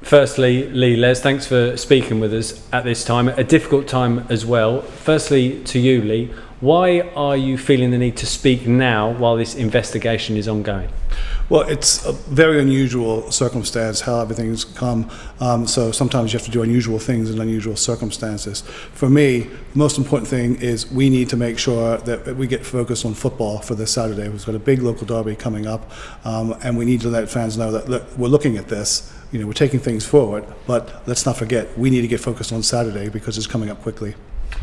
Firstly, Lee, Les, thanks for speaking with us at this time, a difficult time as well. Firstly, to you, Lee, why are you feeling the need to speak now while this investigation is ongoing? Well, it's a very unusual circumstance how everything's come. So sometimes you have to do unusual things in unusual circumstances. For me, the most important thing is we need to make sure that we get focused on football for this Saturday. We've got a big local derby coming up, and we need to let fans know that, look, we're looking at this. You know, we're taking things forward, but let's not forget we need to get focused on Saturday because it's coming up quickly.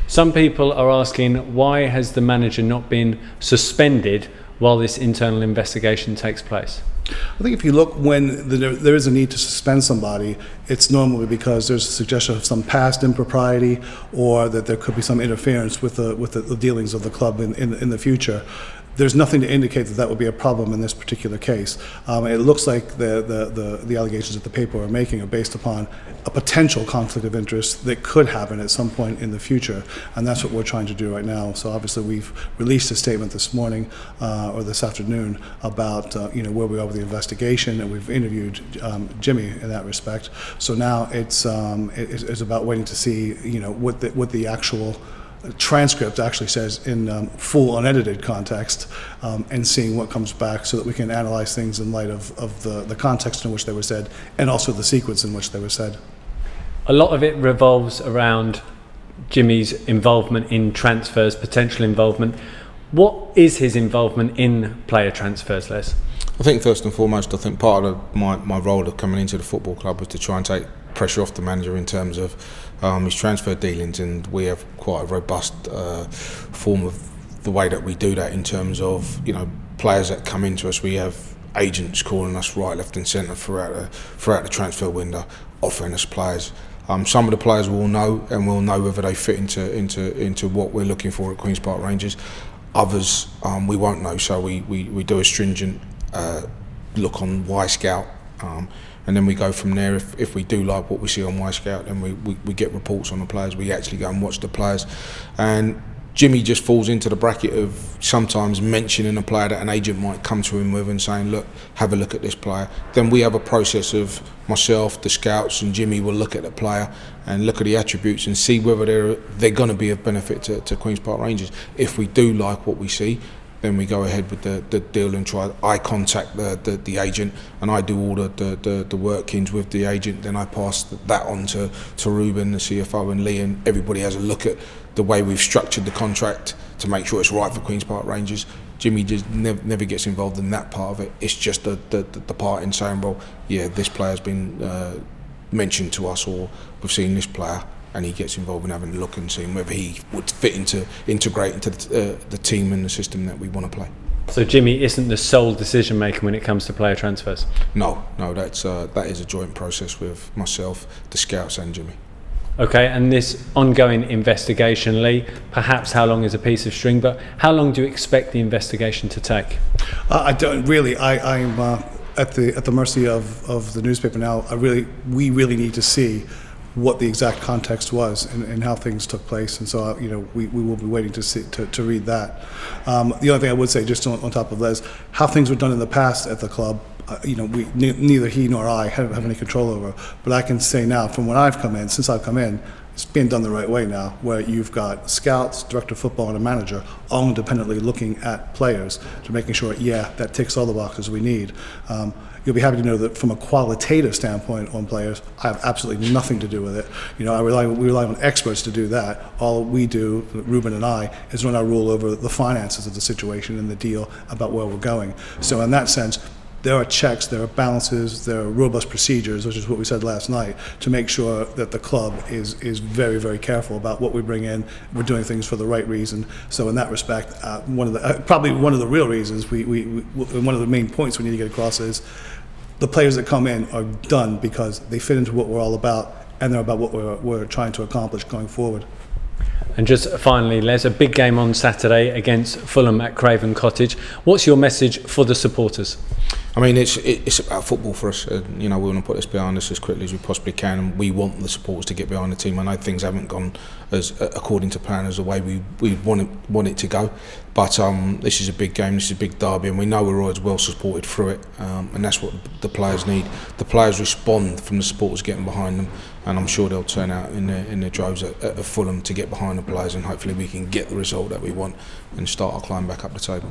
Some people are asking, why has the manager not been suspended while this internal investigation takes place? I think if you look when there is a need to suspend somebody, it's normally because there's a suggestion of some past impropriety or that there could be some interference with the dealings of the club in the future. There's nothing to indicate that would be a problem in this particular case. It looks like the allegations that the paper are making are based upon a potential conflict of interest that could happen at some point in the future, and that's what we're trying to do right now. So obviously we've released a statement this morning or this afternoon about where we are with the investigation, and we've interviewed Jimmy in that respect. So now it's about waiting to see what the actual transcript actually says in full unedited context, and seeing what comes back so that we can analyze things in light of the context in which they were said and also the sequence in which they were said. A lot of it revolves around Jimmy's involvement in transfers, potential involvement. What is his involvement in player transfers, Les? I think first and foremost, I think part of my role of coming into the football club was to try and take pressure off the manager in terms of his transfer dealings, and we have quite a robust form of the way that we do that in terms of players that come into us. We have agents calling us right, left and centre throughout the transfer window, offering us players. Some of the players will know, and we'll know whether they fit into what we're looking for at Queen's Park Rangers. Others we won't know, so we do a stringent look on Y-Scout, and then we go from there. If we do like what we see on Y-Scout, then we get reports on the players. We actually go and watch the players, and Jimmy just falls into the bracket of sometimes mentioning a player that an agent might come to him with and saying, look, have a look at this player. Then we have a process of myself, the scouts, and Jimmy will look at the player and look at the attributes and see whether they're going to be of benefit to Queen's Park Rangers. If we do like what we see, then we go ahead with the deal and I contact the agent, and I do all the workings with the agent. Then I pass that on to Ruben, the CFO, and Lee, and everybody has a look at the way we've structured the contract to make sure it's right for Queen's Park Rangers. Jimmy just never gets involved in that part of it. It's just the part in saying, well, yeah, this player's been mentioned to us, or we've seen this player, and he gets involved in having a look and seeing whether he would integrate into the team and the system that we want to play. So Jimmy isn't the sole decision maker when it comes to player transfers? No, that is a joint process with myself, the scouts, and Jimmy. Okay, and this ongoing investigation, Lee, perhaps how long is a piece of string, but how long do you expect the investigation to take? I don't really. I'm at the mercy of the newspaper now. We really need to see what the exact context was and how things took place, and so we will be waiting to read that. The only thing I would say, just on top of Les, how things were done in the past at the club, neither he nor I have any control over. But I can say now, from when since I've come in, it's being done the right way now, where you've got scouts, director of football, and a manager all independently looking at players to making sure, that ticks all the boxes we need. You'll be happy to know that from a qualitative standpoint on players, I have absolutely nothing to do with it. We rely on experts to do that. All we do, Ruben and I, is run our rule over the finances of the situation and the deal about where we're going. So in that sense, there are checks, there are balances, there are robust procedures, which is what we said last night, to make sure that the club is very, very careful about what we bring in. We're doing things for the right reason. So in that respect, probably one of the real reasons, one of the main points we need to get across is the players that come in are done because they fit into what we're all about, and they're about what we're trying to accomplish going forward. And just finally, Les, a big game on Saturday against Fulham at Craven Cottage. What's your message for the supporters? I mean, it's about football for us. We want to put this behind us as quickly as we possibly can, and we want the supporters to get behind the team. I know things haven't gone as according to plan as the way we want it to go, but this is a big game. This is a big derby, and we know we're always well supported through it, and that's what the players need. The players respond from the supporters getting behind them, and I'm sure they'll turn out in their droves at Fulham to get behind the players, and hopefully we can get the result that we want and start our climb back up the table.